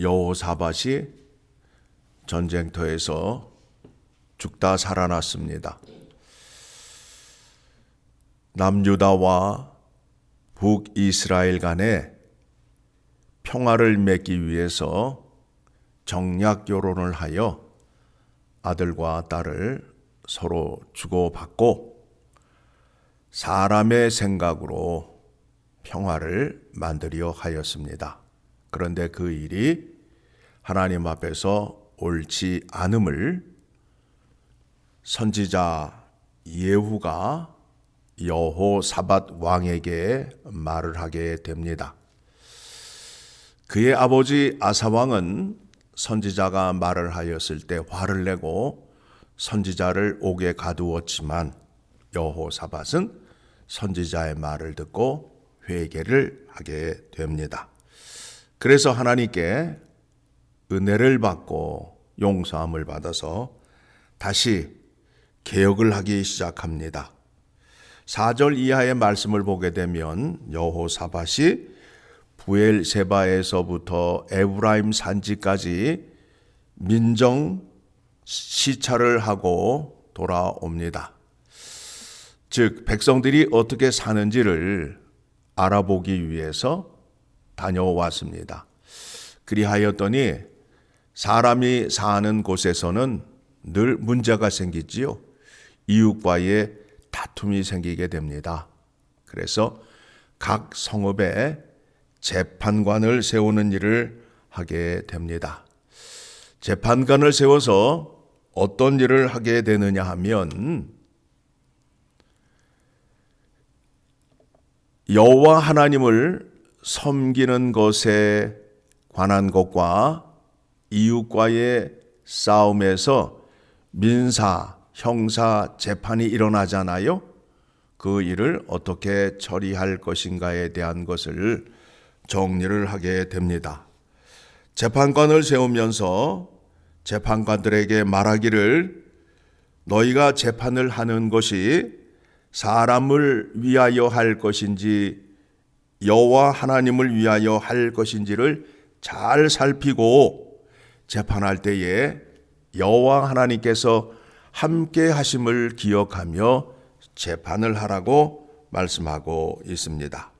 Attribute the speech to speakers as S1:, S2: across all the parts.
S1: 여호사밧이 전쟁터에서 죽다 살아났습니다. 남유다와 북이스라엘 간에 평화를 맺기 위해서 정략 결혼을 하여 아들과 딸을 서로 주고받고 사람의 생각으로 평화를 만들려 하였습니다. 그런데 그 일이 하나님 앞에서 옳지 않음을 선지자 예후가 여호사밧 왕에게 말을 하게 됩니다. 그의 아버지 아사 왕은 선지자가 말을 하였을 때 화를 내고 선지자를 옥에 가두었지만 여호사밧은 선지자의 말을 듣고 회개를 하게 됩니다. 그래서 하나님께 은혜를 받고 용서함을 받아서 다시 개혁을 하기 시작합니다. 4절 이하의 말씀을 보게 되면 여호사밧이 부엘세바에서부터 에브라임 산지까지 민정 시찰을 하고 돌아옵니다. 즉 백성들이 어떻게 사는지를 알아보기 위해서 다녀왔습니다. 그리하였더니 사람이 사는 곳에서는 늘 문제가 생기지요. 이웃과의 다툼이 생기게 됩니다. 그래서 각 성읍에 재판관을 세우는 일을 하게 됩니다. 재판관을 세워서 어떤 일을 하게 되느냐 하면 여호와 하나님을 섬기는 것에 관한 것과 이웃과의 싸움에서 민사, 형사 재판이 일어나잖아요. 그 일을 어떻게 처리할 것인가에 대한 것을 정리를 하게 됩니다. 재판관을 세우면서 재판관들에게 말하기를 너희가 재판을 하는 것이 사람을 위하여 할 것인지 여호와 하나님을 위하여 할 것인지를 잘 살피고 재판할 때에 여호와 하나님께서 함께 하심을 기억하며 재판을 하라고 말씀하고 있습니다.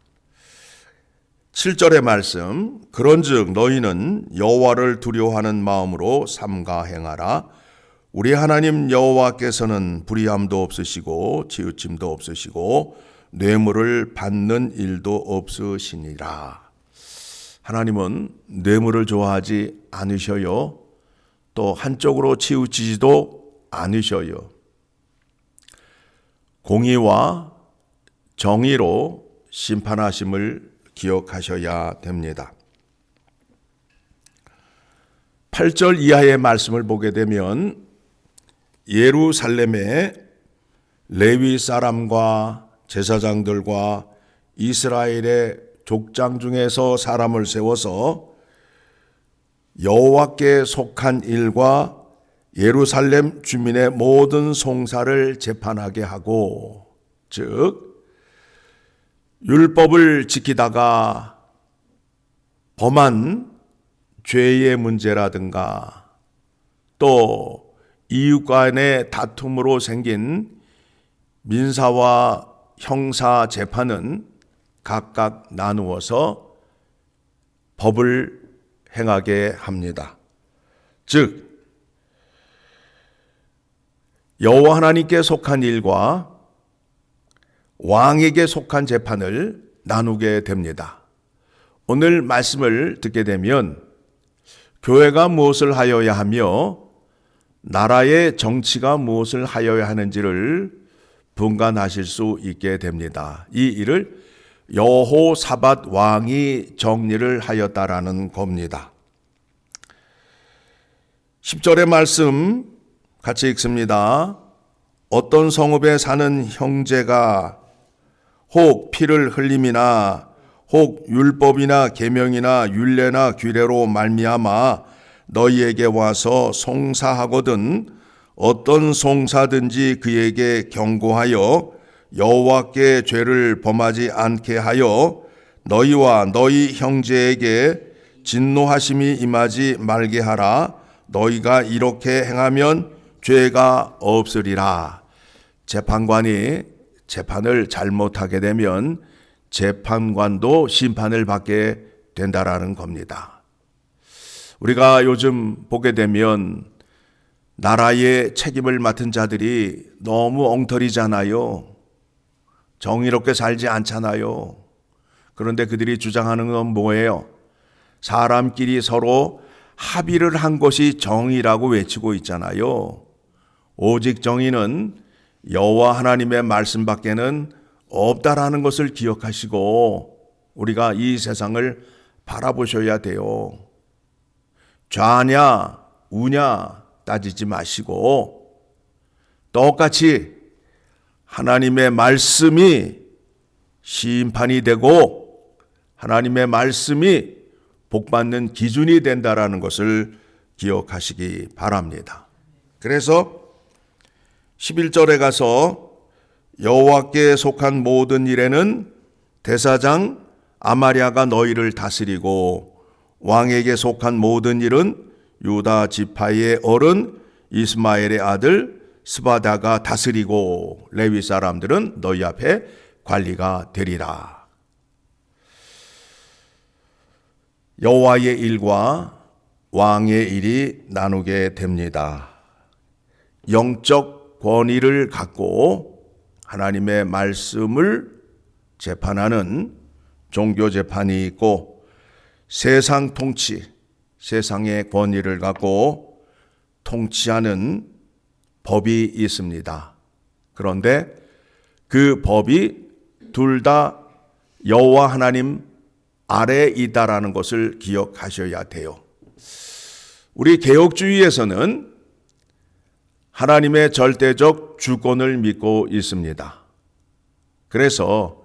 S1: 7절의 말씀, 그런즉 너희는 여호와를 두려워하는 마음으로 삼가 행하라. 우리 하나님 여호와께서는 불의함도 없으시고 치우침도 없으시고 뇌물을 받는 일도 없으시니라. 하나님은 뇌물을 좋아하지 않으셔요. 또 한쪽으로 치우치지도 않으셔요. 공의와 정의로 심판하심을 기억하셔야 됩니다. 8절 이하의 말씀을 보게 되면 예루살렘에 레위 사람과 제사장들과 이스라엘의 족장 중에서 사람을 세워서 여호와께 속한 일과 예루살렘 주민의 모든 송사를 재판하게 하고, 즉 율법을 지키다가 범한 죄의 문제라든가 또 이웃 간의 다툼으로 생긴 민사와 형사 재판은 각각 나누어서 법을 행하게 합니다. 즉 여호와 하나님께 속한 일과 왕에게 속한 재판을 나누게 됩니다. 오늘 말씀을 듣게 되면 교회가 무엇을 하여야 하며 나라의 정치가 무엇을 하여야 하는지를 분간하실 수 있게 됩니다. 이 일을 여호사밧 왕이 정리를 하였다라는 겁니다. 10절의 말씀 같이 읽습니다. 어떤 성읍에 사는 형제가 혹 피를 흘림이나 혹 율법이나 계명이나 율례나 규례로 말미암아 너희에게 와서 송사하거든 어떤 송사든지 그에게 경고하여 여호와께 죄를 범하지 않게 하여 너희와 너희 형제에게 진노하심이 임하지 말게 하라. 너희가 이렇게 행하면 죄가 없으리라. 재판관이 재판을 잘못하게 되면 재판관도 심판을 받게 된다라는 겁니다. 우리가 요즘 보게 되면 나라의 책임을 맡은 자들이 너무 엉터리잖아요. 정의롭게 살지 않잖아요. 그런데 그들이 주장하는 건 뭐예요? 사람끼리 서로 합의를 한 것이 정의라고 외치고 있잖아요. 오직 정의는 여호와 하나님의 말씀밖에는 없다라는 것을 기억하시고 우리가 이 세상을 바라보셔야 돼요. 좌냐 우냐 따지지 마시고 똑같이 하나님의 말씀이 심판이 되고 하나님의 말씀이 복받는 기준이 된다라는 것을 기억하시기 바랍니다. 그래서 11절에 가서 여호와께 속한 모든 일에는 대사장 아마랴가 너희를 다스리고 왕에게 속한 모든 일은 유다 지파의 어른 이스마엘의 아들 스바다가 다스리고 레위 사람들은 너희 앞에 관리가 되리라. 여호와의 일과 왕의 일이 나누게 됩니다. 영적 권위를 갖고 하나님의 말씀을 재판하는 종교 재판이 있고 세상 통치, 세상의 권위를 갖고 통치하는 법이 있습니다. 그런데 그 법이 둘 다 여호와 하나님 아래에 있다라는 것을 기억하셔야 돼요. 우리 개혁주의에서는 하나님의 절대적 주권을 믿고 있습니다. 그래서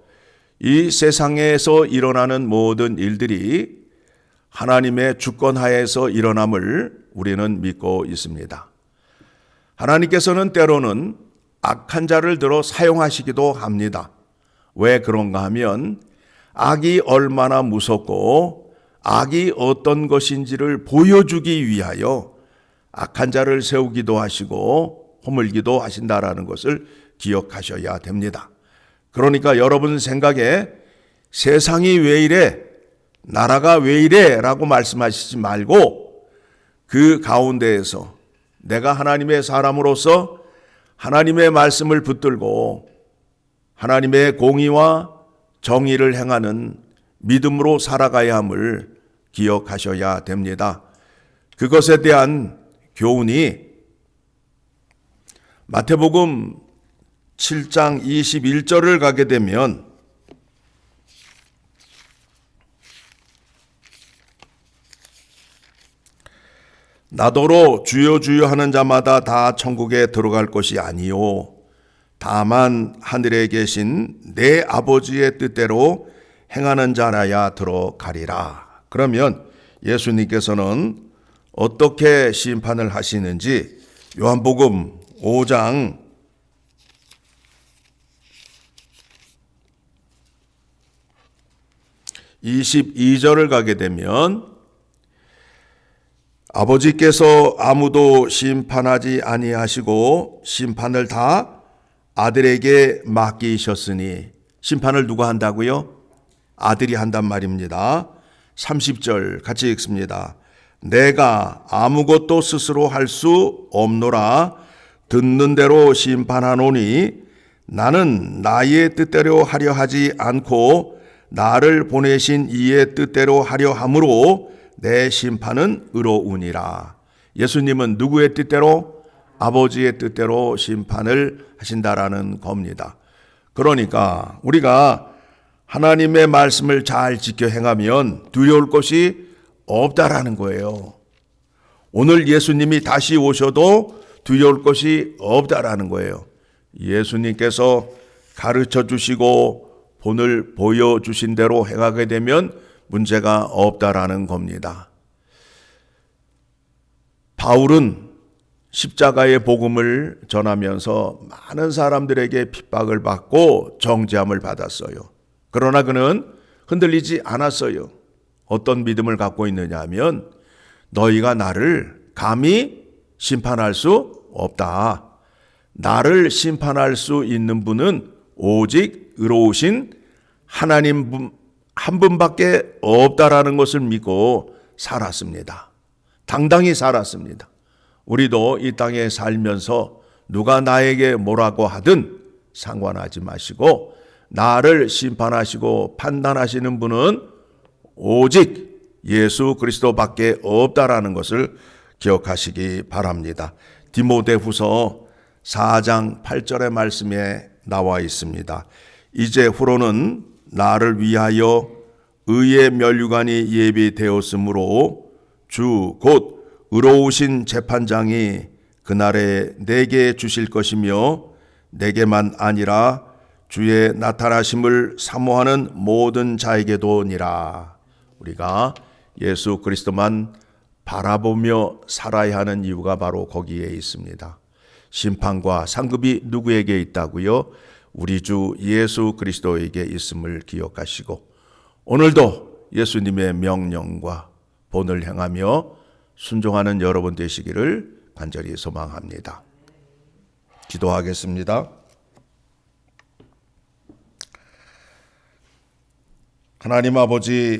S1: 이 세상에서 일어나는 모든 일들이 하나님의 주권 하에서 일어남을 우리는 믿고 있습니다. 하나님께서는 때로는 악한 자를 들어 사용하시기도 합니다. 왜 그런가 하면 악이 얼마나 무섭고 악이 어떤 것인지를 보여주기 위하여 악한 자를 세우기도 하시고 허물기도 하신다라는 것을 기억하셔야 됩니다. 그러니까 여러분 생각에 세상이 왜 이래? 나라가 왜 이래? 라고 말씀하시지 말고 그 가운데에서 내가 하나님의 사람으로서 하나님의 말씀을 붙들고 하나님의 공의와 정의를 행하는 믿음으로 살아가야 함을 기억하셔야 됩니다. 그것에 대한 교훈이 마태복음 7장 21절을 가게 되면 나더러 주여 주여 하는 자마다 다 천국에 들어갈 것이 아니요 다만 하늘에 계신 내 아버지의 뜻대로 행하는 자라야 들어가리라. 그러면 예수님께서는 어떻게 심판을 하시는지 요한복음 5장 22절을 가게 되면 아버지께서 아무도 심판하지 아니하시고 심판을 다 아들에게 맡기셨으니 심판을 누가 한다고요? 아들이 한단 말입니다. 30절 같이 읽습니다. 내가 아무것도 스스로 할 수 없노라. 듣는 대로 심판하노니 나는 나의 뜻대로 하려 하지 않고 나를 보내신 이의 뜻대로 하려 함으로 내 심판은 의로우니라. 예수님은 누구의 뜻대로? 아버지의 뜻대로 심판을 하신다라는 겁니다. 그러니까 우리가 하나님의 말씀을 잘 지켜 행하면 두려울 것이 없다라는 거예요. 오늘 예수님이 다시 오셔도 두려울 것이 없다라는 거예요. 예수님께서 가르쳐 주시고 본을 보여주신 대로 행하게 되면 문제가 없다라는 겁니다. 바울은 십자가의 복음을 전하면서 많은 사람들에게 핍박을 받고 정죄함을 받았어요. 그러나 그는 흔들리지 않았어요. 어떤 믿음을 갖고 있느냐 하면 너희가 나를 감히 심판할 수 없다. 나를 심판할 수 있는 분은 오직 의로우신 하나님 한 분밖에 없다라는 것을 믿고 살았습니다. 당당히 살았습니다. 우리도 이 땅에 살면서 누가 나에게 뭐라고 하든 상관하지 마시고 나를 심판하시고 판단하시는 분은 오직 예수 그리스도밖에 없다라는 것을 기억하시기 바랍니다. 디모데후서 4장 8절의 말씀에 나와 있습니다. 이제후로는 나를 위하여 의의 면류관이 예비되었으므로 주 곧 의로우신 재판장이 그날에 내게 주실 것이며 내게만 아니라 주의 나타나심을 사모하는 모든 자에게도니라. 우리가 예수 그리스도만 바라보며 살아야 하는 이유가 바로 거기에 있습니다. 심판과 상급이 누구에게 있다고요? 우리 주 예수 그리스도에게 있음을 기억하시고 오늘도 예수님의 명령과 본을 행하며 순종하는 여러분 되시기를 간절히 소망합니다. 기도하겠습니다. 하나님 아버지,